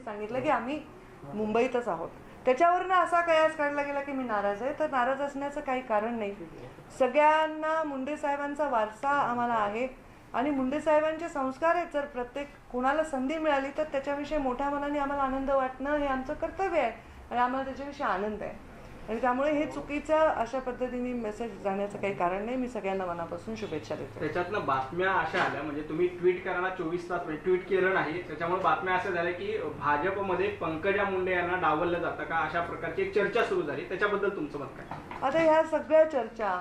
सांगितलं की आम्ही मुंबईतच आहोत. त्याच्यावरनं असा कयास काढला गेला की मी नाराज आहे. तर नाराज असण्याचं काही कारण नाही. सगळ्यांना मुंडे साहेबांचा वारसा आम्हाला आहे आणि मुंडे साहेबांचे संस्कार आहेत. जर प्रत्येक कुणाला संधी मिळाली तर त्याच्याविषयी मोठ्या मनाने आम्हाला आनंद वाटणं हे आमचं कर्तव्य आहे आणि आम्हाला त्याच्याविषयी आनंद आहे. आणि त्यामुळे हे चुकीचं अशा पद्धतीने मेसेज जाण्याचं काही कारण नाही. मी सगळ्यांना मनापासून शुभेच्छा देतो. त्याच्यातनं बातम्या अशा आल्या, म्हणजे तुम्ही ट्विट करायला 24 तास ट्विट केलं नाही, त्याच्यामुळे बातम्या अशा झाल्या की भाजपमध्ये पंकजा मुंडे यांना डावललं जातं का, अशा प्रकारची एक चर्चा सुरू झाली. त्याच्याबद्दल तुमचं मत काय? आता ह्या सगळ्या चर्चा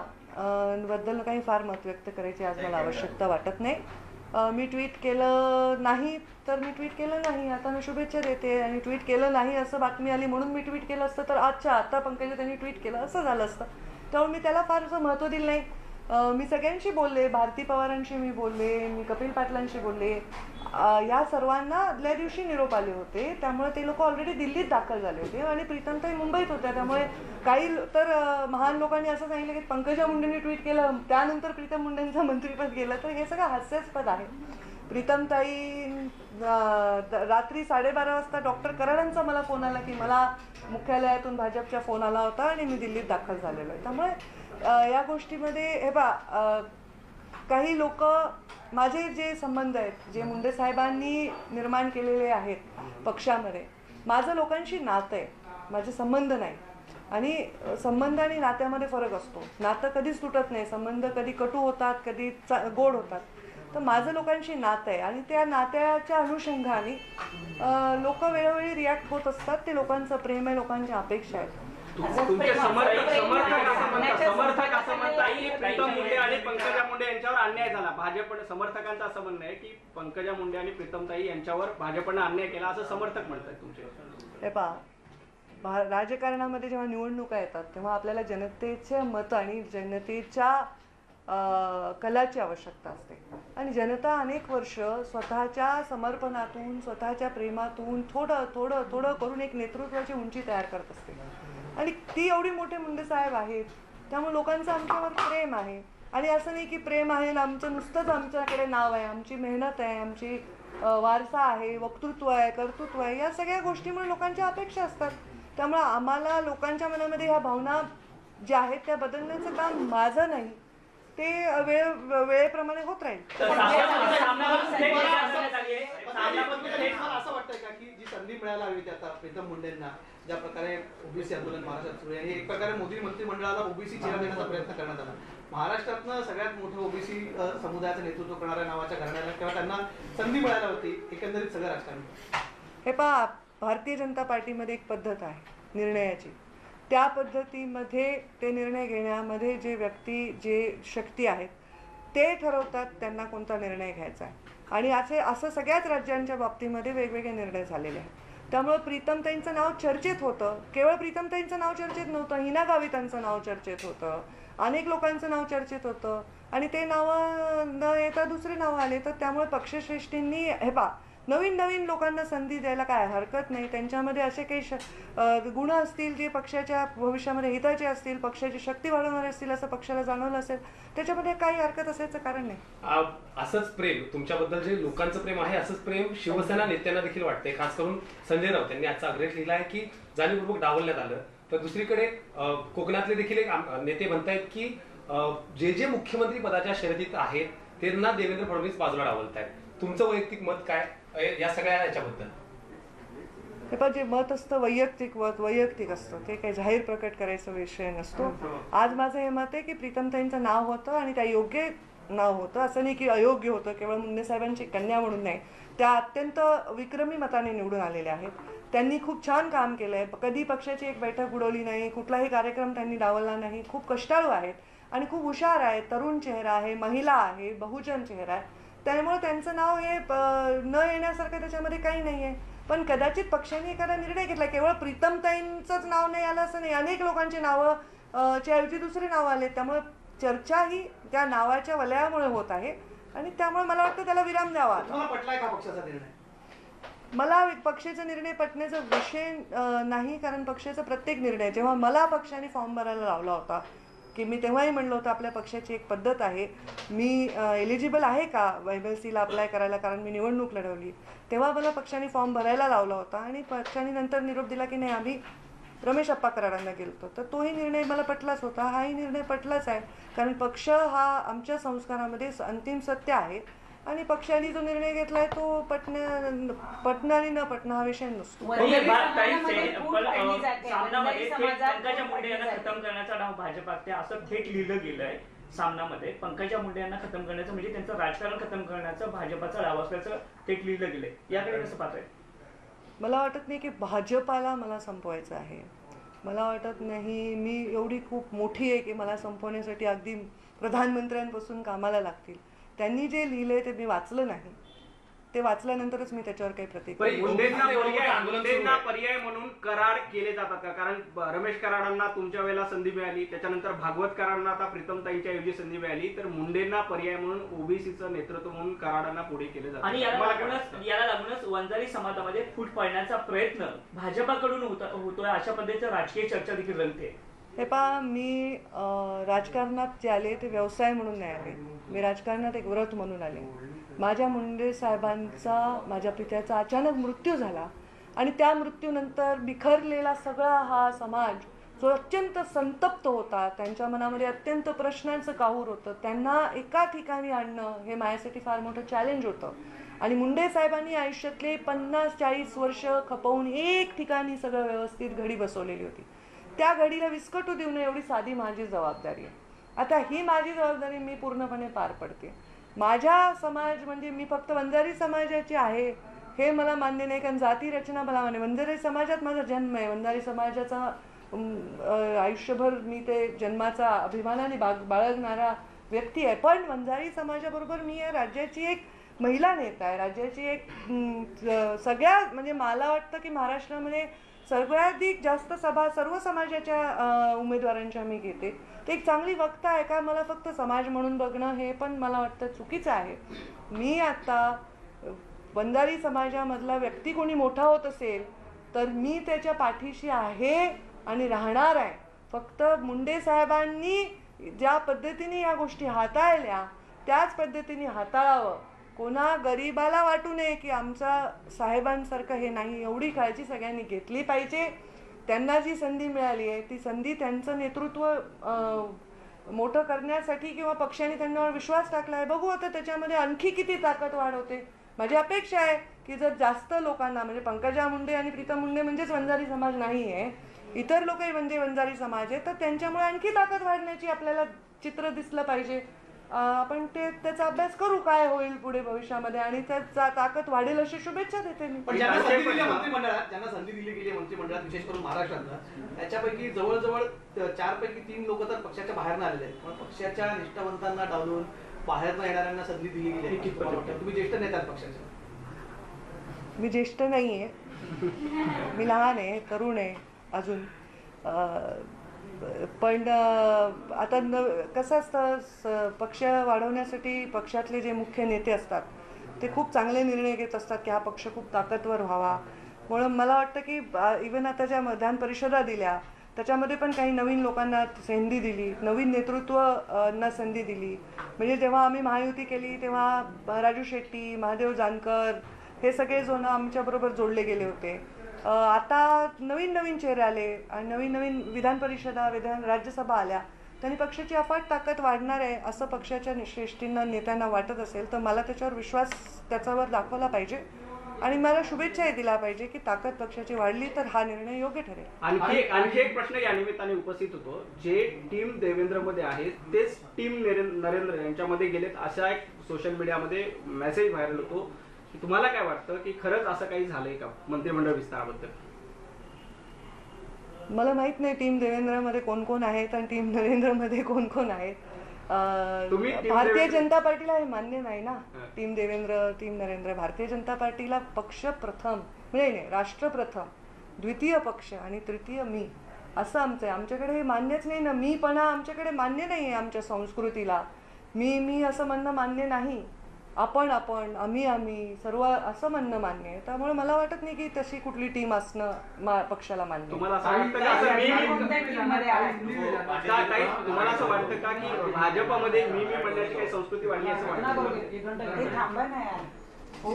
बद्दल काही फार मत व्यक्त करायची आज मला आवश्यकता वाटत नाही. मी ट्विट केलं नाही तर मी ट्विट केलं नाही, आता मी शुभेच्छा देते. आणि ट्विट केलं नाही असं बातमी आली म्हणून मी ट्विट केलं असतं तर अच्छा आता पंकजा त्यांनी ट्विट केलं असं झालं असतं. त्यामुळे मी त्याला फार असं महत्त्व दिलं नाही. मी सगळ्यांशी बोलले, भारती पवारांशी मी बोलले, मी कपिल पाटलांशी बोलले. या सर्वांना आदल्या दिवशी निरोप आले होते. त्यामुळे ते लोक ऑलरेडी दिल्लीत दाखल झाले होते आणि प्रीतमताई मुंबईत होत्या. त्यामुळे काही तर महान लोकांनी असं सांगितलं की पंकजा मुंडेंनी ट्विट केलं त्यानंतर प्रीतम मुंडेंचं मंत्रिपद गेलं. तर हे सगळं हास्यास्पद आहे. प्रीतमताई रात्री 12:30 वाजता डॉक्टर कराडांचा मला फोन आला की मला मुख्यालयातून भाजपच्या फोन आला होता आणि मी दिल्लीत दाखल झालेलो आहे. त्यामुळे या गोष्टीमध्ये हे काही लोक माझे जे संबंध आहेत जे मुंडे साहेबांनी निर्माण केलेले आहेत पक्षामध्ये, माझं लोकांशी नातं आहे, माझे संबंध नाही. आणि संबंध आणि नात्यामध्ये फरक असतो. नातं कधीच तुटत नाही, संबंध कधी कटू होतात कधी गोड होतात. तर माझं लोकांशी नातं आहे आणि त्या नात्याच्या अनुषंगाने लोक वेळोवेळी रिॲक्ट होत असतात. ते लोकांचं प्रेम आहे, लोकांच्या अपेक्षा आहेत. तुमचे समर्थक असं म्हणतात की प्रीतम मुंडे आणि पंकजा मुंडे यांच्यावर अन्याय झाला. भाजप समर्थकांचं असं म्हणणं आहे की पंकजा मुंडे आणि प्रीतमताई यांच्यावर भाजपनं अन्याय केला असं समर्थक म्हणतात तुमचे. हे राजकारणामध्ये जेव्हा निवडणुका येतात तेव्हा आपल्याला जनतेचे मत आणि जनतेच्या कलाची आवश्यकता असते. आणि जनता अनेक वर्ष स्वतःच्या समर्पणातून स्वतःच्या प्रेमातून थोडं थोडं थोडं करून एक नेतृत्वाची उंची तयार करत असते. आणि ती एवढी मोठे मुंडे साहेब आहेत त्यामुळे लोकांचं आमच्यावर प्रेम आहे. आणि असं नाही की प्रेम आहे ना आमचं नुसतंच आमच्याकडे नाव आहे, आमची मेहनत आहे, आमची वारसा आहे, वक्तृत्व आहे, कर्तृत्व आहे, या सगळ्या गोष्टीमुळे लोकांच्या अपेक्षा असतात. त्यामुळे आम्हाला लोकांच्या मनामध्ये ह्या भावना ज्या आहेत त्या बदलण्याचं काम माझं नाही, ते वेळेप्रमाणे होत राहील. असं वाटतंय का की जी संधी मिळायला हवी ती आता प्रीतम मुंडेंना, ज्या प्रकारे ओबीसी आंदोलन महाराष्ट्रात सुरू आहे, एक प्रकारे मोदी मंत्रिमंडळाला ओबीसी चेहरा देण्याचा प्रयत्न करण्यात आला. महाराष्ट्रातनं सगळ्यात मोठं ओबीसी समुदायाचं नेतृत्व करणाऱ्या नावाच्या घराण्याला किंवा त्यांना संधी मिळायला होती, एकंदरीत सगळं राजकारण. हे भारतीय जनता पार्टीमध्ये एक पद्धत आहे निर्णयाची. त्या पद्धतीमध्ये ते निर्णय घेण्यामध्ये जे व्यक्ती जे शक्ती आहेत ते ठरवतात त्यांना कोणता निर्णय घ्यायचा आहे. आणि असं सगळ्याच राज्यांच्या बाबतीमध्ये वेगवेगळे निर्णय झालेले आहेत. त्यामुळे प्रीतमताईंचं नाव चर्चेत होतं. केवळ प्रीतमताईंचं नाव चर्चेत नव्हतं, हिना गावितांचं नाव चर्चेत होतं, अनेक लोकांचं नाव चर्चेत होतं. आणि ते नावं न येता दुसरे नाव आले. तर त्यामुळे पक्षश्रेष्ठींनी नवीन नवीन लोकांना संधी द्यायला काय हरकत नाही. त्यांच्यामध्ये असे काही गुण असतील जे पक्षाच्या भविष्यामध्ये हिताचे असतील, पक्षाची शक्ती वाढवणारे असतील असं पक्षाला जाणवलं असेल, त्याच्यामध्ये काही हरकत असायचं कारण नाही. असंच प्रेम तुमच्याबद्दल जे लोकांचं प्रेम आहे असंच प्रेम शिवसेना नेत्यांना देखील वाटतंय. खास करून संजय राऊत यांनी आजचा आग्रह लिहिला आहे की जाणीवपूर्वक डावलण्यात आलं. तर दुसरीकडे कोकणातले देखील एक नेते म्हणतायत की जे जे मुख्यमंत्री पदाच्या शर्यतीत आहेत त्यांना देवेंद्र फडणवीस बाजूला डावलतायत. तुमचं वैयक्तिक मत काय या सगळ्या याच्याबद्दल? हे जे मत असतं वैयक्तिक असतं, ते काही जाहीर प्रकट करायचा विषय नसतो. आज माझं हे मत आहे की प्रीतमताईंचं नाव होतं आणि त्या योग्य नाव होतं, असं नाही की अयोग्य होतं. केवळ मुंडे साहेबांची कन्या म्हणून नाही, त्या अत्यंत विक्रमी मताने निवडून आलेल्या आहेत. त्यांनी खूप छान काम केलं आहे. कधी पक्षाची एक बैठक बुडवली नाही, कुठलाही कार्यक्रम त्यांनी डावलला नाही. खूप कष्टाळू आहेत आणि खूप हुशार आहेत. तरुण चेहरा आहे, महिला आहे, बहुजन चेहरा आहे. त्यामुळे त्यांचं नाव हे न येण्यासारखं त्याच्यामध्ये काही नाही आहे. पण कदाचित पक्षाने एखादा निर्णय घेतला, केवळ प्रीतमताईंचंच नाव नाही आलं असं नाही, अनेक लोकांची नावं च्या ऐवजी दुसरे नाव आले. त्यामुळे चर्चा ही त्या नावाच्या वलयामुळे होत आहे आणि त्यामुळे मला वाटतं त्याला विराम द्यावा. पटलाय का पक्षाचा निर्णय? मला पक्षाचा निर्णय पटण्याचा विषय नाही, कारण पक्षाचा प्रत्येक निर्णय, जेव्हा मला पक्षाने फॉर्म भरायला लावला होता की मी तेव्हाही म्हणलं होतं आपल्या पक्षाची एक पद्धत आहे, मी एलिजिबल आहे का MLCला अप्लाय करायला, कारण मी निवडणूक लढवली. तेव्हा मला पक्षाने फॉर्म भरायला लावला होता आणि पक्षाने नंतर निरोप दिला की नाही आम्ही रमेश अप्पा कराडांना गेलतो. तर तोही निर्णय मला पटलाच होता, हाही निर्णय पटलाच आहे, कारण पक्ष हा आमच्या संस्कारामध्ये अंतिम सत्य आहे आणि पक्षाने जो निर्णय घेतलाय तो पटणं आणि न पटणं हा विषय नसतो. सामनामध्ये पंकजा मुंडे यांना खतम करण्याचा डाव भाजपात असं थेट लिहिलं गेलंय. सामनामध्ये पंकजा मुंडे यांना खतम करण्याचं म्हणजे त्यांचं राजकारण खतम करण्याचं भाजपाचा डाव असल्याचं थेट लिहिलं गेलंय. याकडे कसं पाहताय? मला वाटत नाही की भाजपाला मला संपवायचं आहे. मला वाटत नाही मी एवढी खूप मोठी आहे की मला संपवण्यासाठी अगदी प्रधानमंत्र्यांपासून कामाला लागतील. त्यांनी जे लिहिलंय ते मी वाचलं नाही, ते वाचल्यानंतरच मी त्याच्यावर काही प्रतिक्रिया. मुंडेंना पर्याय म्हणून करार केले जातात का? कारण रमेश कराडांना तुमच्या वेळेला संधी मिळाली, त्याच्यानंतर भागवत कराडांना आता प्रीतमताईंच्या ऐवजी संधी मिळाली, तर मुंडेंना पर्याय म्हणून ओबीसीचं नेतृत्व म्हणून कराडांना पुढे केले जातात. आणि याला लागूनच वंजारी समाजामध्ये फूट पाडण्याचा प्रयत्न भाजपाकडून होतोय अशा पद्धतीची राजकीय चर्चा देखील रंगते. हे पहा, मी राजकारणात जे आले ते व्यवसाय म्हणून नाही आले, मी राजकारणात एक व्रत म्हणून आले. माझ्या मुंडे साहेबांचा माझ्या पित्याचा अचानक मृत्यू झाला आणि त्या मृत्यूनंतर बिखरलेला सगळा हा समाज जो अत्यंत संतप्त होता, त्यांच्या मनामध्ये अत्यंत प्रश्नांचं काहूर होतं, त्यांना एका ठिकाणी आणणं हे माझ्यासाठी फार मोठं चॅलेंज होतं. आणि मुंडे साहेबांनी आयुष्यातले 50-40 वर्ष खपवून एक ठिकाणी सगळं व्यवस्थित घडी बसवलेली होती. त्या घडीला विस्कटू देऊ नये एवढी साधी माझी जबाबदारी आहे. आता ही माझी जबाबदारी मी पूर्णपणे पार पडते. माझ्या समाज म्हणजे मी फक्त वंजारी समाजाची आहे हे मला मान्य नाही, कारण जाती रचना मला मान्य. वंजारी समाजात माझा जन्म आहे, वंजारी समाजाचा आयुष्यभर मी ते जन्माचा अभिमानाने बाळगणारा व्यक्ती आहे. पण वंजारी समाजाबरोबर मी या राज्याची एक महिला नेता आहे, राज्याची एक सगळ्या म्हणजे मला वाटतं की महाराष्ट्रामध्ये सगळ्याधिक जास्त सभा सर्व समाजाच्या उमेदवारांच्या मी घेते. ते एक चांगली वक्ता आहे का? मला फक्त समाज म्हणून बघणं हे पण मला वाटतं चुकीचं आहे. मी आता वंजारी समाजामधला व्यक्ती कोणी मोठा होत असेल तर मी त्याच्या पाठीशी आहे आणि राहणार आहे. फक्त मुंडे साहेबांनी ज्या पद्धतीने या गोष्टी हाताळल्या त्याच पद्धतीने हाताळावं. कोणा गरिबाला वाटू नये की आमचा साहेबांसारखं हे नाही, एवढी काळजी सगळ्यांनी घेतली पाहिजे. त्यांना जी संधी मिळाली आहे ती संधी त्यांचं नेतृत्व मोठं करण्यासाठी किंवा पक्षाने त्यांच्यावर विश्वास टाकला आहे. बघू आता त्याच्यामध्ये आणखी किती ताकद वाढवते. माझी अपेक्षा आहे की जर जास्त लोकांना म्हणजे पंकजा मुंडे आणि प्रीतम मुंडे म्हणजेच वंजारी समाज नाही आहे, इतर लोकही म्हणजे वंजारी समाज आहे, तर त्यांच्यामुळे आणखी ताकद वाढण्याची आपल्याला चित्र दिसलं पाहिजे. आपण त्याचा अभ्यास करू काय होईल पुढे भविष्यामध्ये आणि त्याचा ताकद वाढेल अशी शुभेच्छा देते मी. पण ज्यांना संधी दिली मंत्रिमंडळात, ज्यांना संधी दिली गेली मंत्रिमंडळात विशेष करून महाराष्ट्रात, त्याच्यापैकी जवळजवळ 4 पैकी 3 लोक तर पक्षाच्या बाहेरनं आलेले आहेत. पण पक्षाच्या निष्ठावंतांना डावलून बाहेरनं येणाऱ्यांना संधी दिली गेली आहे. तुम्ही ज्येष्ठ नेता आहात पक्षाचे. मी ज्येष्ठ नाही आहे, मी लहान आहे, तरुण आहे अजून. पण आता कसं असतं, पक्ष वाढवण्यासाठी पक्षातले जे मुख्य नेते असतात ते खूप चांगले निर्णय घेत असतात की हा पक्ष खूप ताकदवर व्हावा. म्हणून मला वाटतं की इव्हन आता ज्या विधान परिषदा दिल्या त्याच्यामध्ये पण काही नवीन लोकांना संधी दिली, नवीन नेतृत्वांना संधी दिली. म्हणजे जेव्हा आम्ही महायुती केली तेव्हा राजू शेट्टी, महादेव जानकर हे सगळे जण आमच्याबरोबर जोडले गेले होते. आता नवीन चेहरे आले आणि नवीन विधान परिषदा राज्यसभा आल्या, त्यांनी पक्षाची अफाट ताकद वाढणार आहे असं पक्षाच्या श्रेष्ठींना नेत्यांना वाटत असेल तर मला त्याच्यावर विश्वास त्याच्यावर दाखवला पाहिजे आणि मला शुभेच्छाही दिल्या पाहिजे की ताकद पक्षाची वाढली तर हा निर्णय योग्य ठरेल. आणखी एक प्रश्न या निमित्ताने उपस्थित होतो. जे टीम देवेंद्रमध्ये आहे तेच टीम नरेंद्र यांच्यामध्ये गेलेत असा एक सोशल मीडियामध्ये मेसेज व्हायरल होतो. तुम्हाला काय वाटतं की खरंच असं काही झालंय का मंत्रिमंडळ विस्ताराबद्दल? मला माहित नाही टीम देवेंद्रमध्ये कोण कोण आहेत आणि टीम नरेंद्रमध्ये कोण कोण आहेत. भारतीय जनता पार्टीला हे मान्य नाही ना. Team Devendra, team Narendra. भारतीय जनता पार्टीला पक्ष प्रथम म्हणजे नाही, राष्ट्र प्रथम, द्वितीय पक्ष आणि तृतीय मी असं आमचं आहे. आमच्याकडे हे मान्यच नाही ना. मीपणा आमच्याकडे मान्य नाही आहे. आमच्या संस्कृतीला मी असं म्हणणं मान्य नाही. आपण आम्ही सर्व असं म्हणणं मान्य आहे. त्यामुळे मला वाटत नाही की तशी कुठली टीम असणं पक्षाला मान्य आहे. तुम्हाला असं वाटतं का असं ताई, तुम्हाला असं वाटतं का की भाजपमध्ये मी म्हणण्याची काही संस्कृती वाढली असं वाटतं?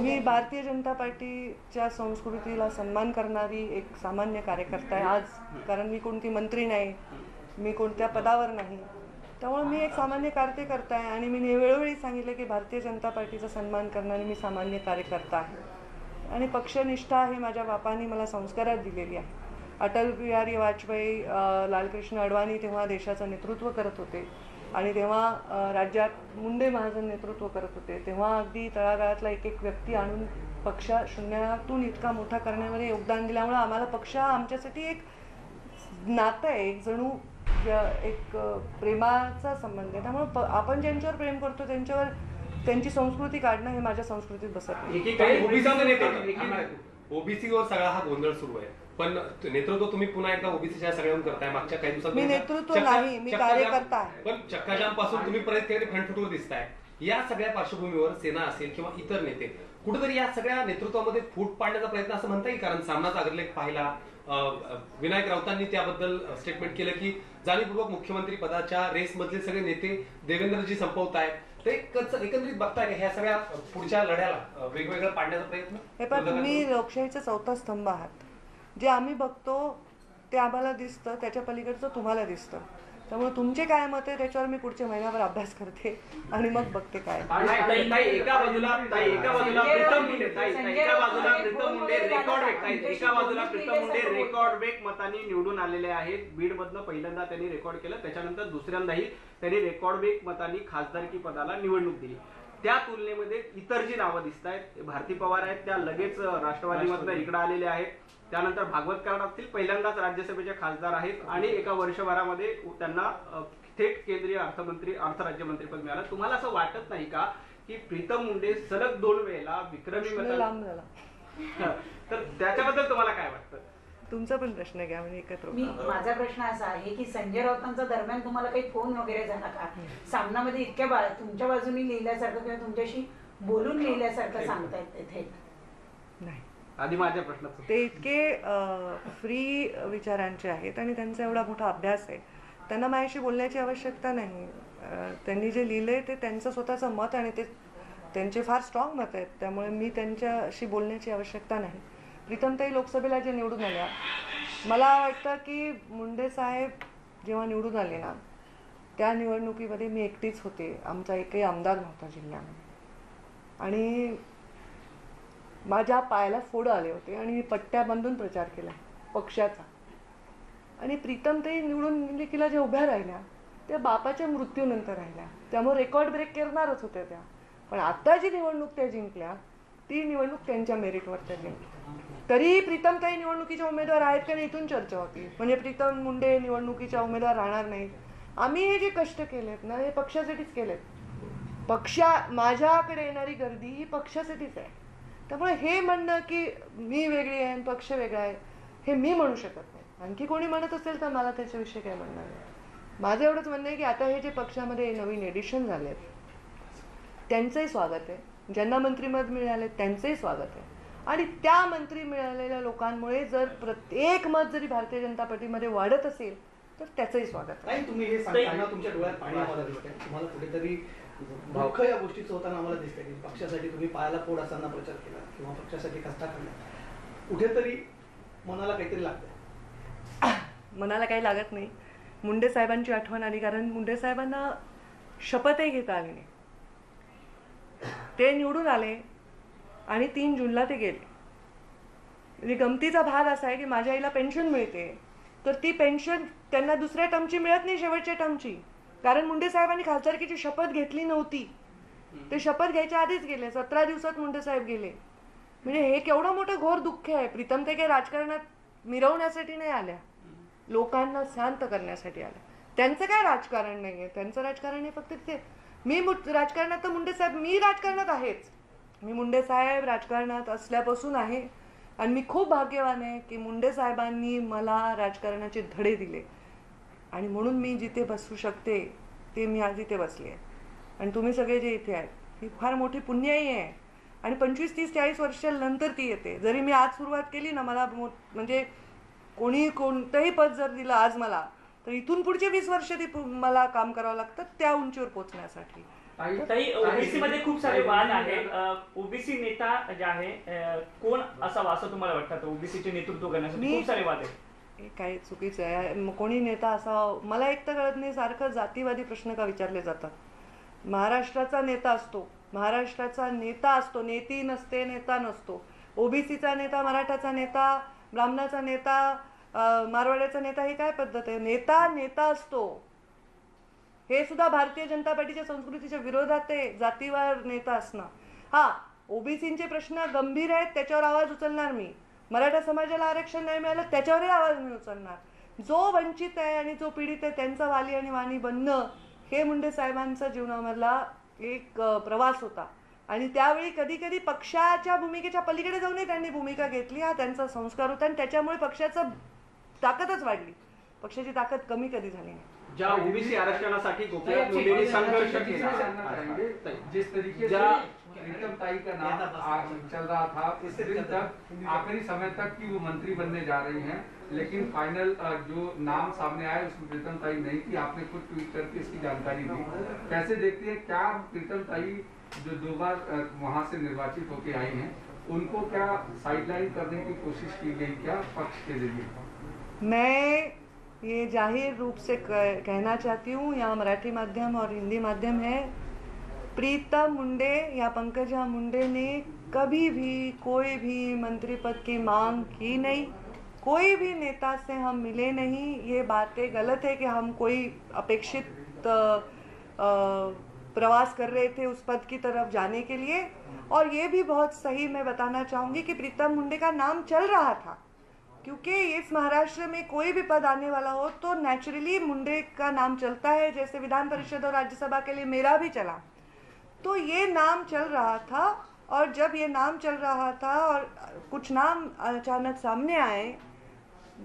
मी भारतीय जनता पार्टीच्या संस्कृतीला सन्मान करणारी एक सामान्य कार्यकर्ता आहे आज. कारण मी कोणती मंत्री नाही, मी कोणत्या पदावर नाही. त्यामुळे मी एक सामान्य कार्यकर्ता आहे आणि मी वेळोवेळी सांगितले की भारतीय जनता पार्टीचा सन्मान करणारी मी सामान्य कार्यकर्ता आहे. आणि पक्षनिष्ठा हे माझ्या बापांनी मला संस्कारात दिलेली आहे. अटल बिहारी वाजपेयी, लालकृष्ण अडवाणी तेव्हा देशाचं नेतृत्व करत होते आणि तेव्हा राज्यात मुंडे महाजन नेतृत्व करत होते. तेव्हा अगदी तळागाळातला एक एक व्यक्ती आणून पक्ष शून्यातून इतका मोठा करण्यामध्ये योगदान दिल्यामुळे आम्हाला पक्ष आमच्यासाठी एक नातं आहे, एक जणू एक प्रेमाचा संबंध आहे. त्यामुळे आपण ज्यांच्यावर प्रेम करतो त्यांच्यावर त्यांची संस्कृती काढणं हे माझ्या संस्कृतीत बसत नाही. ओबीसीवर सगळा हा गोंधळ सुरू आहे, पण नेतृत्व तुम्ही पुन्हा एकदा ओबीसीच्या सगळ्याहून करताय. मागच्या काही दिवसात मी नेतृत्व नाही, मी कार्यकर्ता आहे. पण चक्काजाम पासून तुम्ही परत फ्रंट फुटवर दिसताय. या सगळ्या पार्श्वभूमीवर सेना असेल किंवा इतर नेते कुठेतरी या सगळ्या नेतृत्वामध्ये फूट पाडण्याचा प्रयत्न असं म्हणता येईल. कारण सामनाचा अग्रलेख पाहिला, विनायक राऊतांनी त्याबद्दल स्टेटमेंट केलं की जाणीवपूर्वक मुख्यमंत्री पदाच्या रेसमधले सगळे नेते देवेंद्रजी संपवत आहेत. ते एकंदरीत बघताय का ह्या सगळ्या पुढच्या लढ्याला वेगवेगळं पाडण्याचा प्रयत्न? हे पण तुम्ही लोकशाहीचा चौथा स्तंभ आहात. जे आम्ही बघतो ते आम्हाला दिसतं, त्याच्या पलीकडचं तुम्हाला दिसतं. त्यामुळे तुमचे काय मत आहे त्याच्यावर मी पुढच्या महिन्याभर अभ्यास करते आणि मग बघते काय. एका बाजूला प्रीतम मुंडे रेकॉर्ड ब्रेक मतांनी निवडून आलेले आहेत. बीडमधनं पहिल्यांदा त्यांनी रेकॉर्ड केलं, त्याच्यानंतर दुसऱ्यांदाही त्यांनी रेकॉर्ड ब्रेक मतांनी खासदारकी पदाला निवडणूक दिली. त्या तुलनेमध्ये इतर जी नावं दिसत आहेत, भारती पवार आहेत, त्या लगेच राष्ट्रवादीमधनं इकडे आलेले आहेत. त्यानंतर भागवत कराड असतील, पहिल्यांदाच राज्यसभेचे खासदार आहेत आणि एका वर्षभरामध्ये त्यांना थेट केंद्रीय अर्थ राज्यमंत्रीपद मिळालं. तुम्हाला असं वाटत नाही का की प्रीतम मुंडे सलग 2 वेळेला विक्रमी लांब झाला तर त्याच्याबद्दल तुम्हाला काय वाटतं? तुमचा पण प्रश्न घ्या म्हणजे एकत्र. माझा प्रश्न असा आहे की संजय राऊतांचा दरम्यान तुम्हाला काही फोन वगैरे झाला का? सामनामध्ये इतक्या तुमच्या बाजूनी लिहिल्यासारखं किंवा तुमच्याशी बोलून लिहिल्यासारखं सांगतायत तिथे? नाही, आधी माझ्या प्रश्नाचं ते इतके फ्री विचारांचे आहेत आणि त्यांचा एवढा मोठा अभ्यास आहे, त्यांना माझ्याशी बोलण्याची आवश्यकता नाही. त्यांनी जे लिहिलंय ते त्यांचं स्वतःचं मत आणि ते त्यांचे फार स्ट्रॉंग मत आहेत. त्यामुळे मी त्यांच्याशी बोलण्याची आवश्यकता नाही. प्रीतमताई लोकसभेला जे निवडून आल्या, मला वाटतं की मुंडे साहेब जेव्हा निवडून आले ना, त्या निवडणुकीमध्ये मी एकटीच होते. आमचा एकही आमदार नव्हता जिल्ह्यामध्ये आणि माझ्या पायाला फोड आले होते आणि मी पट्ट्या बांधून प्रचार केला पक्षाचा. आणि प्रीतमताई निवडून लेकीला ज्या उभ्या राहिल्या त्या बापाच्या मृत्यूनंतर राहिल्या, त्यामुळे रेकॉर्ड ब्रेक करणारच होत्या त्या. पण आता जी निवडणूक त्या जिंकल्या ती निवडणूक त्यांच्या मेरिटवर त्या जिंकल्या. तरीही प्रीतमताई निवडणुकीच्या उमेदवार आहेत का नाही इथून चर्चा होती. म्हणजे प्रीतम मुंडे निवडणुकीच्या उमेदवार राहणार नाहीत. आम्ही हे जे कष्ट केलेत ना हे पक्षासाठीच केलेत. माझ्याकडे येणारी गर्दी ही पक्षासाठीच आहे. त्यामुळे हे म्हणणं की मी वेगळी आहे आणि पक्ष वेगळा आहे हे मी म्हणू शकत नाही. आणखी कोणी म्हणत असेल तर मला त्याच्याविषयी काय म्हणणं नाही. माझं एवढंच म्हणणं आहे की आता हे जे पक्षामध्ये नवीन एडिशन झाले आहेत त्यांचंही स्वागत आहे. ज्यांना मंत्रिपद मिळाले त्यांचंही स्वागत आहे. आणि त्या मंत्री मिळालेल्या लोकांमुळे जर प्रत्येक मत जरी भारतीय जनता पार्टीमध्ये वाढत असेल तर त्याचंही स्वागत आहे. तुम्ही हे सांगताना तुमच्या डोळ्यात पाणी आम्हाला दिसतंय. तुम्हाला कुठेतरी दुःख या गोष्टीचं होताना आम्हाला दिसतंय की पक्षासाठी तुम्ही पायाला फोड असताना प्रचार केला किंवा पक्षासाठी कष्टा काढला, कुठेतरी मनाला काहीतरी लागतंय. मनाला काही लागत नाही. मुंडे साहेबांची आठवण आली कारण मुंडे साहेबांना शपथही घेता आली नाही. ते निवडून आले आणि 3 जूनला ते गेले. म्हणजे गमतीचा भाग असा आहे की माझ्या आईला पेन्शन मिळते तर ती पेन्शन त्यांना दुसऱ्या टर्मची मिळत नाही, शेवटच्या टर्मची. कारण मुंडे साहेबांनी खासदारकीची शपथ घेतली नव्हती. ते शपथ घ्यायच्या आधीच गेले. 17 दिवसात मुंडे साहेब गेले. म्हणजे हे केवढं मोठं घोर दुःख आहे. प्रीतम ते काही राजकारणात मिरवण्यासाठी नाही आल्या, लोकांना शांत करण्यासाठी आल्या. त्यांचं काय राजकारण नाही आहे. त्यांचं राजकारण हे फक्त तिथे मी राजकारणात तर मुंडे साहेब मी राजकारणात आहेच. मी मुंडे साहेब राजकारणात असल्यापासून आहे आणि मी खूप भाग्यवान आहे की मुंडे साहेबांनी मला राजकारणाचे धडे दिले आणि म्हणून मी जिथे बसू शकते ते मी आज इथे बसले आहे. आणि तुम्ही सगळे जे इथे आहेत ही फार मोठी पुण्याई आहे आणि 25, 30, 40 वर्षानंतर ती येते. जरी मी आज सुरुवात केली ना, मला म्हणजे कोणी कोणतंही पद जर दिलं आज मला, तर इथून पुढचे 20 वर्ष मला काम करावं लागतं त्या उंचीवर पोहोचण्यासाठी. ताई, ओबीसी मध्ये खूप सारे वाद आहेत. ओबीसी नेता जे आहे कोण असावा असं तुम्हाला वाटतं? ओबीसीचे नेतृत्व करण्यासाठी खूप सारे वाद आहेत. हे काय चुकीचं आहे. कोणी नेता असावा मला एक तर कळत नाही. सारखं जातीवादी प्रश्न का विचारले जातात? महाराष्ट्राचा नेता असतो, महाराष्ट्राचा नेता असतो, नेती नसते, नेता नसतो. ओबीसीचा नेता, मराठाचा नेता, ब्राह्मणाचा नेता, मारवाड्याचा नेता, ही काय पद्धत आहे? नेता नेता असतो. हे सुद्धा भारतीय जनता पार्टीच्या संस्कृतीच्या विरोधात आहे, जातीवार नेता असणं. हा, ओबीसीचे प्रश्न गंभीर आहेत, त्याच्यावर आवाज उचलणार मी. मराठा समाजाला आरक्षण नाही मिळालं, त्याच्यावरही आवाज मी उचलणार. जो वंचित आहे आणि जो पीडित आहे त्यांचा वाली आणि वाणी बनणं हे मुंडे साहेबांचा जीवनामधला एक प्रवास होता. आणि त्यावेळी कधी कधी पक्षाच्या भूमिकेच्या पलीकडे जाऊनही त्यांनी भूमिका घेतली. हा त्यांचा संस्कार होता आणि त्याच्यामुळे पक्षाचं ताकदच वाढली. पक्षाची ताकद कमी कधी झाली नाही. ज्या ओबीसी आरक्षणासाठी गोपीनाथ मुंडेंनी संघर्ष केला, जिस तरीके से प्रीतम ताई का नाम चल रहा था इस दिन तक, आखिरी समय तक कि वो मंत्री बनने जा रही हैं, लेकिन फाइनल जो नाम सामने आया उसमें प्रीतम ताई नहीं थी. आपने खुद ट्वीट करके इसकी जानकारी दी. कैसे देखते हैं, क्या प्रीतम ताई जो 2 बार वहां से निर्वाचित होकर आई हैं, उनको क्या साइडलाइन करने की कोशिश की गई क्या पक्ष के जरिए? मैं ये जाहिर रूप से कहना चाहती हूँ, यहाँ मराठी माध्यम और हिंदी माध्यम है, प्रीतम मुंडे या पंकजा मुंडे ने कभी भी कोई भी मंत्री पद की मांग की नहीं. कोई भी नेता से हम मिले नहीं. ये बातें गलत है कि हम कोई अपेक्षित प्रवास कर रहे थे उस पद की तरफ जाने के लिए. और ये भी बहुत सही मैं बताना चाहूँगी कि प्रीतम मुंडे का नाम चल रहा था, क्योंकि इस महाराष्ट्र में कोई भी पद आने वाला हो तो नेचुरली मुंडे का नाम चलता है. जैसे विधान परिषद और राज्यसभा के लिए मेरा भी चला, तो ये नाम चल रहा था. और जब ये नाम चल रहा था और कुछ नाम अचानक सामने आए,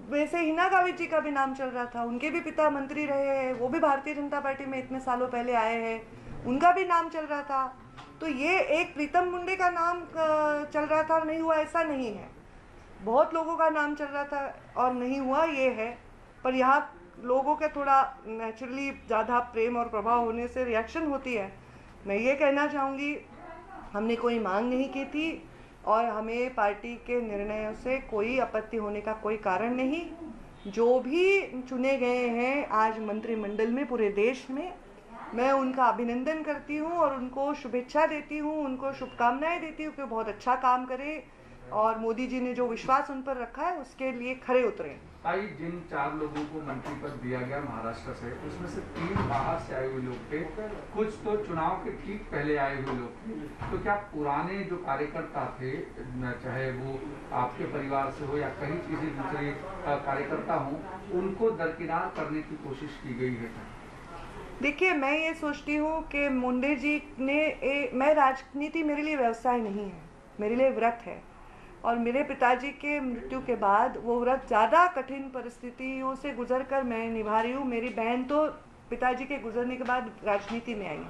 वैसे हिना गावित जी का भी नाम चल रहा था. उनके भी पिता मंत्री रहे हैं, वो भी भारतीय जनता पार्टी में इतने सालों पहले आए हैं, उनका भी नाम चल रहा था. तो ये एक प्रीतम मुंडे का नाम चल रहा था और नहीं हुआ ऐसा नहीं है. बहुत लोगों का नाम चल रहा था और नहीं हुआ ये है. पर यहाँ लोगों के थोड़ा नेचुरली ज़्यादा प्रेम और प्रभाव होने से रिएक्शन होती है. मैं ये कहना चाहूँगी, हमने कोई मांग नहीं की थी और हमें पार्टी के निर्णयों से कोई आपत्ति होने का कोई कारण नहीं. जो भी चुने गए हैं आज मंत्रिमंडल में पूरे देश में, मैं उनका अभिनंदन करती हूँ और उनको शुभेच्छा देती हूँ, उनको शुभकामनाएं देती हूँ कि बहुत अच्छा काम करे और मोदी जी ने जो विश्वास उन पर रखा है उसके लिए खरे उतरे. भाई, जिन 4 लोगों को मंत्री पद दिया गया महाराष्ट्र से, उसमें से 3 बाहर से आए हुए लोग थे, कुछ तो चुनाव के ठीक पहले आए हुए लोग थे. तो क्या पुराने जो कार्यकर्ता थे, चाहे वो आपके परिवार से हो या कहीं किसी दूसरे कार्यकर्ता हो, उनको दरकिनार करने की कोशिश की गई है? देखिए, मैं ये सोचती हूँ कि मुंडे जी ने मैं राजनीति मेरे लिए व्यवसाय नहीं है, मेरे लिए व्रत है. और मेरे पिताजी के मृत्यु के बाद वो व्रत ज़्यादा कठिन परिस्थितियों से गुजरकर मैं निभा रही हूँ. मेरी बहन तो पिताजी के गुजरने के बाद राजनीति में आई.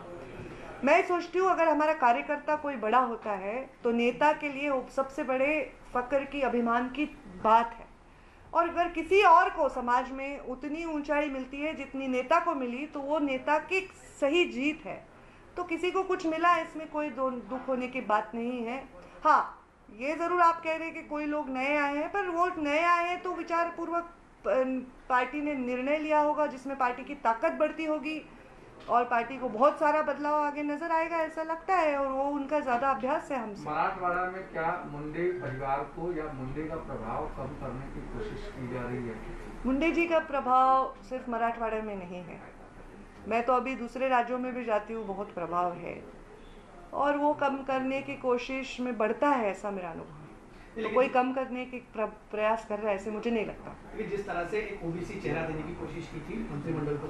मैं सोचती हूँ अगर हमारा कार्यकर्ता कोई बड़ा होता है तो नेता के लिए वो सबसे बड़े फक्र की, अभिमान की बात है. और अगर किसी और को समाज में उतनी ऊंचाई मिलती है जितनी नेता को मिली, तो वो नेता की सही जीत है. तो किसी को कुछ मिला, इसमें कोई दुख होने की बात नहीं है. हाँ, ये ज़रूर आप कह रहे हैं कि कोई लोग नए आए हैं, पर वो नए आए हैं तो विचारपूर्वक पार्टी ने निर्णय लिया होगा जिसमें पार्टी की ताकत बढ़ती होगी और पार्टी को बहुत सारा बदलाव आगे नजर आएगा, ऐसा लगता है. और वो उनका ज़्यादा अभ्यास है हमसे. मराठवाड़ा में क्या मुंडे परिवार को या मुंडे का प्रभाव कम करने की कोशिश की जा रही है? मुंडे जी का प्रभाव सिर्फ मराठवाड़ा में नहीं है. मैं तो अभी दूसरे राज्यों में भी जाती हूँ, बहुत प्रभाव है और वो कम करने की कोशिश में बढ़ता है, ऐसा मेरा अनुभव है. तो कोई कम करने की प्रयास कर रहा है ऐसे मुझे नहीं लगता. जिस तरह से एक ओबीसी चेहरा देने की कोशिश की थी मंत्रिमंडल को,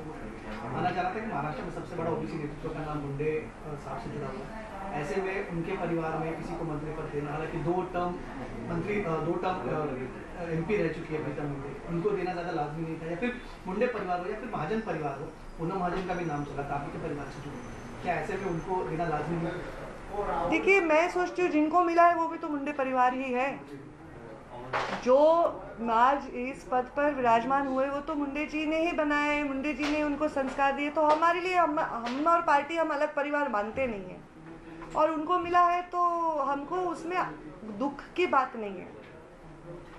माना जा रहा था कि महाराष्ट्र में सबसे बड़ा ओबीसी नेतृत्व का नाम मुंडे साहब से जुड़ा हुआ है. ऐसे में उनके परिवार में किसी को मंत्री पद देना, हालांकि 2 टर्म MP रह चुकी है प्रीतम मुंडे, उनको देना ज़्यादा लाजमी नहीं था. या फिर मुंडे परिवार हो या फिर महाजन परिवार हो, पूनम महाजन का भी नाम चला था आपके परिवार से जुड़ा, क्या ऐसे में उनको देना लाजमी नहीं? देखिए, मैं सोचती हूँ जिनको मिला है वो भी तो मुंडे परिवार ही है। जो आज इस पद पर विराजमान हुए वो तो मुंडे जी ने ही बनाए, मुंडे जी ने उनको संस्कार दिए। तो हमारे लिए हम और पार्टी हम अलग परिवार मानते नहीं हैं, और उनको मिला है तो हमको उसमें दुख की बात नहीं है,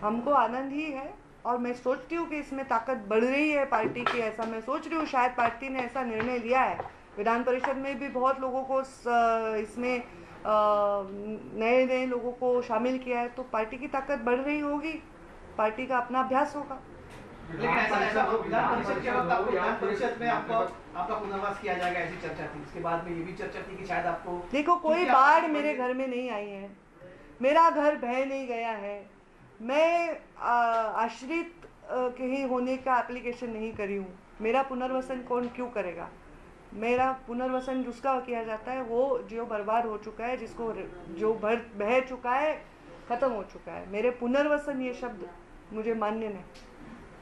हमको आनंद ही है। और मैं सोचती हूँ कि इसमें ताकत बढ़ रही है पार्टी की, ऐसा मैं सोच रही हूँ। शायद पार्टी ने ऐसा निर्णय लिया है, विधान परिषद में भी बहुत लोगों को इसमें नए नए लोगों को शामिल किया है, तो पार्टी की ताकत बढ़ रही होगी, पार्टी का अपना अभ्यास होगा। लेकिन ऐसा विधान परिषद के वक्त आपको विधान परिषद में आपका पुनर्वास किया जाएगा, ऐसी चर्चा थी। इसके बाद में ये भी चर्चा थी कि शायद आपको देखो, कोई बाढ़ मेरे घर में नहीं आई है, मेरा घर बह नहीं गया है, मैं आश्रित कहीं होने का एप्लीकेशन नहीं करी हूँ। मेरा पुनर्वसन कौन क्यों करेगा? मेरा पुनर्वसन जिसका किया जाता है वो जो बर्बाद हो चुका है, जिसको जो बह चुका है, खत्म हो चुका है। मेरे पुनर्वसन ये शब्द मुझे मान्य नहीं।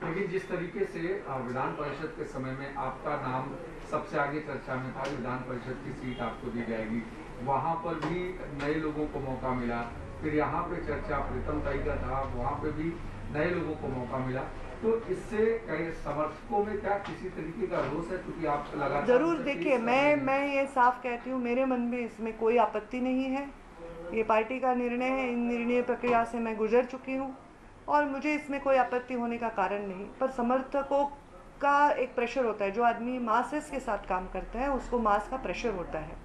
लेकिन जिस तरीके से विधान परिषद के समय में आपका नाम सबसे आगे चर्चा में था, विधान परिषद की सीट आपको दी जाएगी, वहाँ पर भी नए लोगों को मौका मिला। फिर यहाँ पे चर्चा प्रीतम ताई का था, वहाँ पे भी नए लोगों को मौका मिला। तो इससे कई समर्थकों में क्या किसी तरीके का रोष है? क्योंकि आप लगातार जरूर देखिए, मैं ये साफ कहती हूँ, मेरे मन में इसमें कोई आपत्ति नहीं है। ये पार्टी का निर्णय है, इन निर्णय प्रक्रिया से मैं गुजर चुकी हूँ और मुझे इसमें कोई आपत्ति होने का कारण नहीं। पर समर्थकों का एक प्रेशर होता है, जो आदमी मासेस के साथ काम करता है उसको मास का प्रेशर होता है।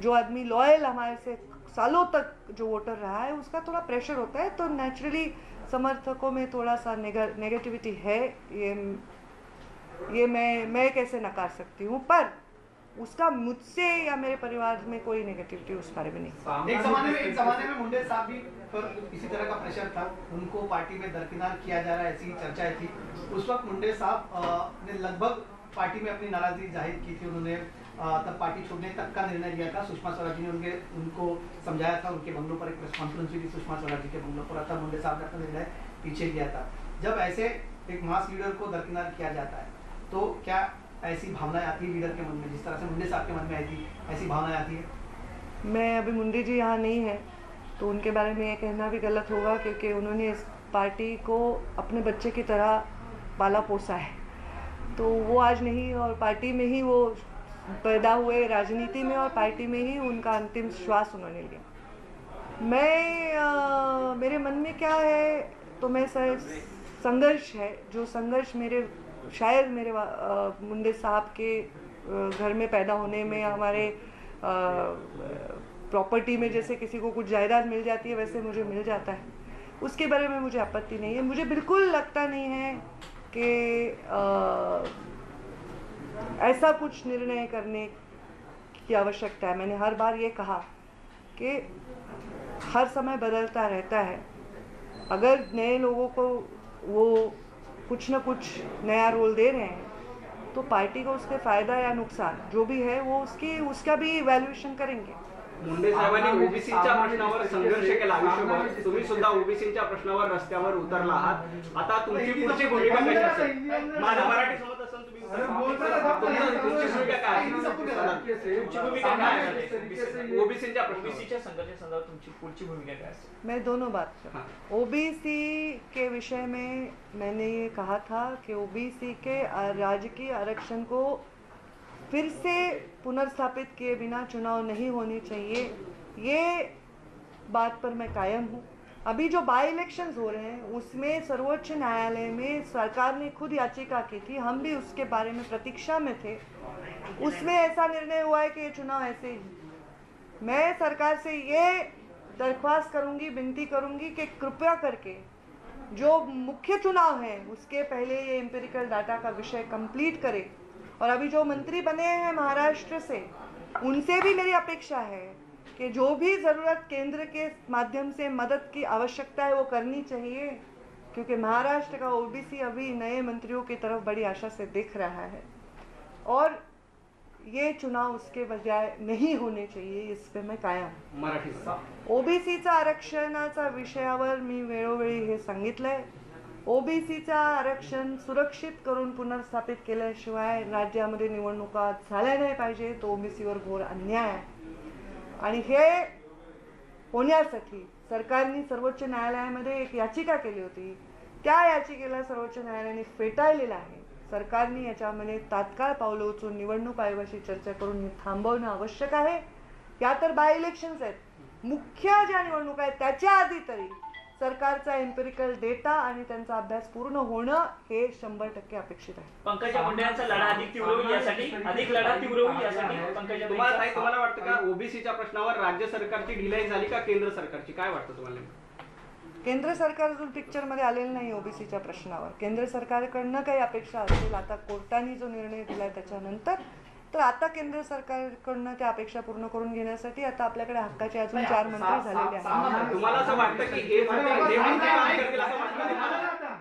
जो आदमी लॉयल हमारे से सालों तक जो वोटर रहा है उसका थोड़ा प्रेशर होता है, तो नेचुरली समर्थकों में थोड़ा सा नेगेटिविटी है। ये मैं कैसे नकार सकती हूँ, पर उसका मुझसे या मेरे परिवार में कोई नेगेटिविटी उस बारे में नहीं। एक जमाने में मुंडे साहब भी पर इसी तरह का प्रेशर था, उनको पार्टी में दरकिनार किया जा रहा है, ऐसी चर्चाएं थी। उस वक्त मुंडे साहब ने लगभग पार्टी में अपनी नाराजगी जाहिर की थी। उन्होंने तब पार्टी छोड़ने तक का निर्णय लिया था। सुषमा स्वराज जी ने उनको समझाया था, उनके बंगलों पर एक प्रेस कॉन्फ्रेंस हुई थी सुषमा स्वराज जी के बंगलों पर, तब मुंडे साहब ने अपना निर्णय पीछे लिया था। जब ऐसे एक मास लीडर को दरकिनार किया जाता है तो क्या ऐसी भावनाएं आती है लीडर के मन में, जिस तरह से मुंडे साहब के मन में आई थी, ऐसी भावनाएं आती है? मैं अभी मुंडे जी यहाँ नहीं है तो उनके बारे में ये कहना भी गलत होगा, क्योंकि उन्होंने इस पार्टी को अपने बच्चे की तरह पाला पोसा है। तो वो आज नहीं, और पार्टी में ही वो पैदा हुए, राजनीति में और पार्टी में ही उनका अंतिम श्वास उन्होंने लिया। मेरे मन में क्या है, तो मैं संघर्ष है, जो संघर्ष शायद मेरे मुंडे साहब के घर में पैदा होने में, हमारे प्रॉपर्टी में जैसे किसी को कुछ जायदाद मिल जाती है वैसे मुझे मिल जाता है, उसके बारे में मुझे आपत्ति नहीं है। मुझे बिल्कुल लगता नहीं है कि ऐसा कुछ निर्णय करने की आवश्यकता है। मैंने हर बार ये कहा कि हर समय बदलता रहता है। अगर नए लोगों को वो कुछ ना कुछ नया रोल दे रहे हैं तो पार्टी को उसके फायदा या नुकसान जो भी है वो उसका भी इवॅल्युएशन करेंगे। मुंडे साहेबांनी ओबीसीच्या प्रश्नावर संघर्ष केला आयुष्यभर, तुम्ही सुद्धा ओबीसीच्या प्रश्नावर रस्त्यावर उतरला आहात। आता तुमची पुढची भूमिका कशी असेल? माझं मराठी समजत असेल तुम्ही तुमची भूमिका काय असेल? ओबीसीच्या संघर्षासंदर्भात तुमची पुढची भूमिका काय असेल? मैं दोनों बात कर, ओबीसी के विषय में मैंने ये कहा था कि ओबीसी के राजकीय आरक्षण को फिर से पुनर्स्थापित किए बिना चुनाव नहीं होने चाहिए, ये बात पर मैं कायम हूँ। अभी जो बाई इलेक्शंस हो रहे हैं उसमें सर्वोच्च न्यायालय में सरकार ने खुद याचिका की थी, हम भी उसके बारे में प्रतीक्षा में थे। उसमें ऐसा निर्णय हुआ है कि ये चुनाव ऐसे ही। मैं सरकार से ये दरख्वास्त करूँगी, विनती करूँगी कि कृपया करके जो मुख्य चुनाव है उसके पहले ये एम्पिरिकल डाटा का विषय कंप्लीट करे। और अभी जो मंत्री बने हैं महाराष्ट्र से, उनसे भी मेरी अपेक्षा है कि जो भी ज़रूरत केंद्र के माध्यम से मदद की आवश्यकता है वो करनी चाहिए, क्योंकि महाराष्ट्र का ओबीसी अभी नए मंत्रियों की तरफ बड़ी आशा से देख रहा है और ये चुनाव उसके बजाय नहीं होने चाहिए, इस पे मैं कायम। मराठी ओबीसीचा आरक्षणाचा विषयावर मी वेळोवेळी हे सांगितलंय। ओबीसीचा आरक्षण सुरक्षित करून पुनर्स्थापित केल्याशिवाय राज्यामध्ये निवडणुका झाल्या नाही पाहिजे, तो ओबीसीवर घोर अन्याय आहे। आणि हे होण्यासाठी सरकारने सर्वोच्च न्यायालयामध्ये एक याचिका केली होती. त्या याचिकेला सर्वोच्च न्यायालयाने फेटाळलेलं आहे. सरकारने याच्यामध्ये तात्काळ पावलं उचलून निवडणूक आयोगाशी चर्चा करून हे थांबवणं आवश्यक आहे. या तर बाय इलेक्शन्स आहेत. मुख्य ज्या निवडणुका आहेत त्याच्या आधी तरी सरकारचा एम्पिरिकल डेटा आणि त्यांचा अभ्यास पूर्ण होणं हे 100% अपेक्षित आहे. पंकजा मुंडे यांचा लढा अधिक तीव्र होईल यासाठी तुम्हाला वाटतं का ओबीसीच्या प्रश्नावर राज्य सरकारची ढिलाई झाली का केंद्र सरकारची? काय वाटतं तुम्हाला? केंद्र सरकार अजून पिक्चरमध्ये आलेलं नाही ओबीसीच्या प्रश्नावर. केंद्र सरकारकडनं काही अपेक्षा असेल आता कोर्टाने जो निर्णय दिला त्याच्यानंतर, तर आता केंद्र सरकारकडनं त्या अपेक्षा पूर्ण करून घेण्यासाठी आता आपल्याकडे हक्काचे अजून 4 मंत्री झालेले आहेत. तुम्हाला असं वाटतं की हे मंत्री काम करतील असं वाटतं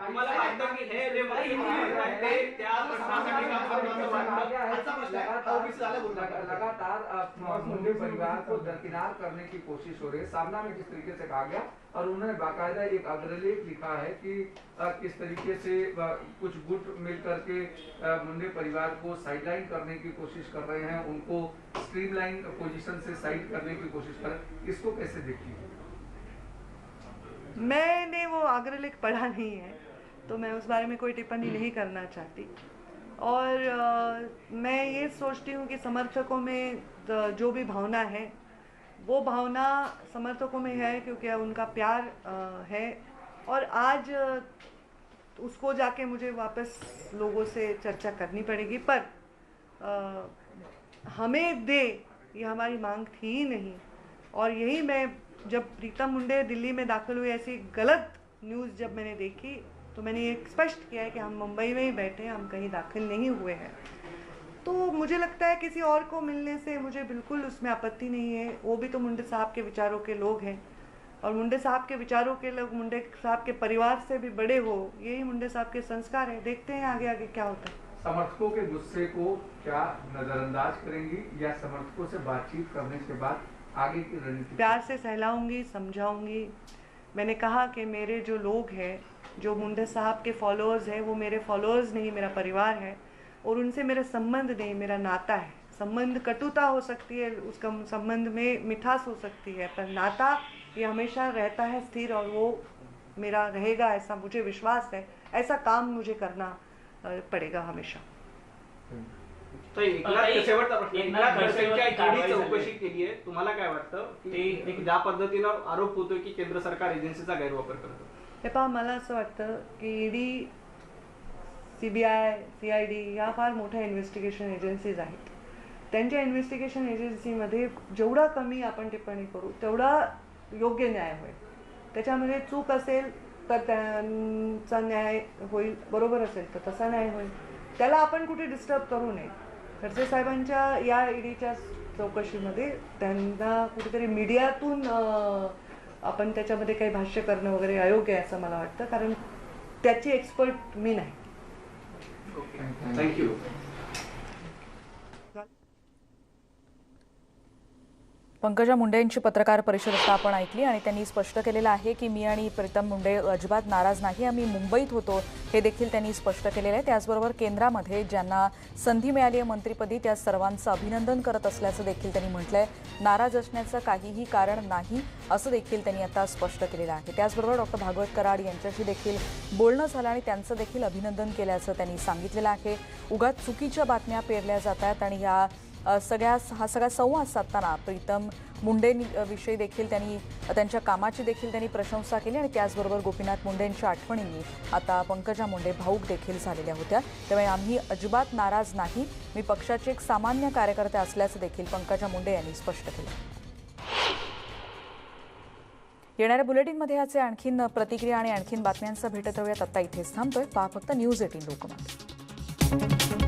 तुम्हाला वाटतं की हे जे मंत्री आहेत ते त्या प्रश्नासाठी काम करतील असं वाटतं? आजचा प्रश्न आहे ओबीसी झाला बोलला. लगातार मुंडे परिवार को दरकिनार करने की कोशिश हो रही है. सामना में किस तरीके से कहा गया और उन्होंने बाकायदा एक अग्रलेख लिखा है कि किस तरीके से कुछ गुट मिलकर के मुंडे परिवार को साइडलाइन करने की कोशिश कर रहे हैं, उनको स्ट्रीमलाइन पोजीशन से साइड करने की कोशिश कर रहे हैं. इसको कैसे देखती है? मैंने वो अग्रलेख पढ़ा नहीं है तो मैं उस बारे में कोई टिप्पणी नहीं करना चाहती. और मैं ये सोचती हूँ कि समर्थकों में जो भी भावना है वो भावना समर्थकों में है क्योंकि उनका प्यार है. और आज उसको जाके मुझे वापस लोगों से चर्चा करनी पड़ेगी. पर हमें दे ये हमारी मांग थी ही नहीं. और यही मैं जब प्रीतम मुंडे दिल्ली में दाखिल हुए ऐसी गलत न्यूज़ जब मैंने देखी तो मैंने ये स्पष्ट किया है कि हम मुंबई में ही बैठे हैं, हम कहीं दाखिल नहीं हुए हैं. तो मुझे लगता है किसी और को मिलने से मुझे बिल्कुल उसमें आपत्ति नहीं है. वो भी तो मुंडे साहब के विचारों के लोग हैं और मुंडे साहब के विचारों के लोग मुंडे साहब के परिवार से भी बड़े हो, यही मुंडे साहब के संस्कार है. देखते हैं आगे आगे क्या होता है. समर्थकों के गुस्से को क्या नजरअंदाज करेंगी या समर्थकों से बातचीत करने के बाद आगे की रणनीति? प्यार से सहलाऊंगी, समझाऊंगी. मैंने कहा कि मेरे जो लोग हैं, जो मुंडे साहब के फॉलोअर्स हैं, वो मेरे फॉलोअर्स नहीं, मेरा परिवार है और उनसे मेरा संबंध नहीं, मेरा नाता है. संबंध कटुता हो सकती है, उसका संबंध में मिठास हो सकती है, पर नाता ये हमेशा रहता है स्थिर और वो मेरा रहेगा, ऐसा मुझे विश्वास है. ऐसा काम मुझे करना पडेगा हमेशा. तर शेवटचा प्रश्न, एकनाथ खडसेंच्या ईडी चौकशी केली आहे, तुम्हाला काय वाटतं की ज्या पद्धतीनं आरोप होतोय की केंद्र सरकार एजन्सीचा गैरवापर करतं? हे पहा, मला असं वाटतं की ईडी, CBI, CID या फार मोठ्या इन्व्हेस्टिगेशन एजन्सीज आहेत. त्यांच्या इन्व्हेस्टिगेशन एजन्सीमध्ये जेवढा कमी आपण टिप्पणी करू तेवढा योग्य न्याय होईल. त्याच्यामध्ये चूक असेल तर त्यांचा न्याय होईल, बरोबर असेल तर तसा न्याय होईल. त्याला आपण कुठे डिस्टर्ब करू नये. खडसे साहेबांच्या या ईडीच्या चौकशीमध्ये त्यांना कुठेतरी मीडियातून आपण त्याच्यामध्ये काही भाष्य करणं वगैरे अयोग्य आहे असं मला वाटतं, कारण त्याची एक्सपर्ट मी नाही. थँक्यू. पंकजा मुंडे यांची पत्रकार परिषद आता आपण ऐकली आणि त्यांनी स्पष्ट केलेलं आहे की मी आणि प्रीतम मुंडे अजिबात नाराज नाही, आम्ही मुंबईत होतो हे देखील त्यांनी स्पष्ट केलेलं आहे. त्याचबरोबर केंद्रामध्ये ज्यांना संधी मिळाली आहे मंत्रिपदी त्या सर्वांचं अभिनंदन करत असल्याचं देखील त्यांनी म्हटलंय. नाराज असण्याचं काहीही कारण नाही असं देखील त्यांनी आता स्पष्ट केलेलं आहे. त्याचबरोबर डॉक्टर भागवत कराड यांच्याशी देखील बोलणं झालं आणि त्यांचं देखील अभिनंदन केल्याचं त्यांनी सांगितलेलं आहे. उगाच चुकीच्या बातम्या पेरल्या जात आहेत आणि हा सगळा संवाद साधताना प्रीतम मुंडे विषयी देखील त्यांनी त्यांच्या कामाची देखील त्यांनी प्रशंसा केली आणि त्याचबरोबर गोपीनाथ मुंडेंच्या आठवणींनी आता पंकजा मुंडे भावूक देखील झालेल्या होत्या. त्यामुळे आम्ही अजिबात नाराज नाही, मी पक्षाचे एक सामान्य कार्यकर्ते असल्याचं देखील पंकजा मुंडे यांनी स्पष्ट केलं. येणाऱ्या बुलेटिनमध्ये याचे आणखीन प्रतिक्रिया आणि आणखीन बातम्यांचा भेटत राहूयात. आता इथेच थांबतोय. पहा फक्त न्यूज 18 लोकमत.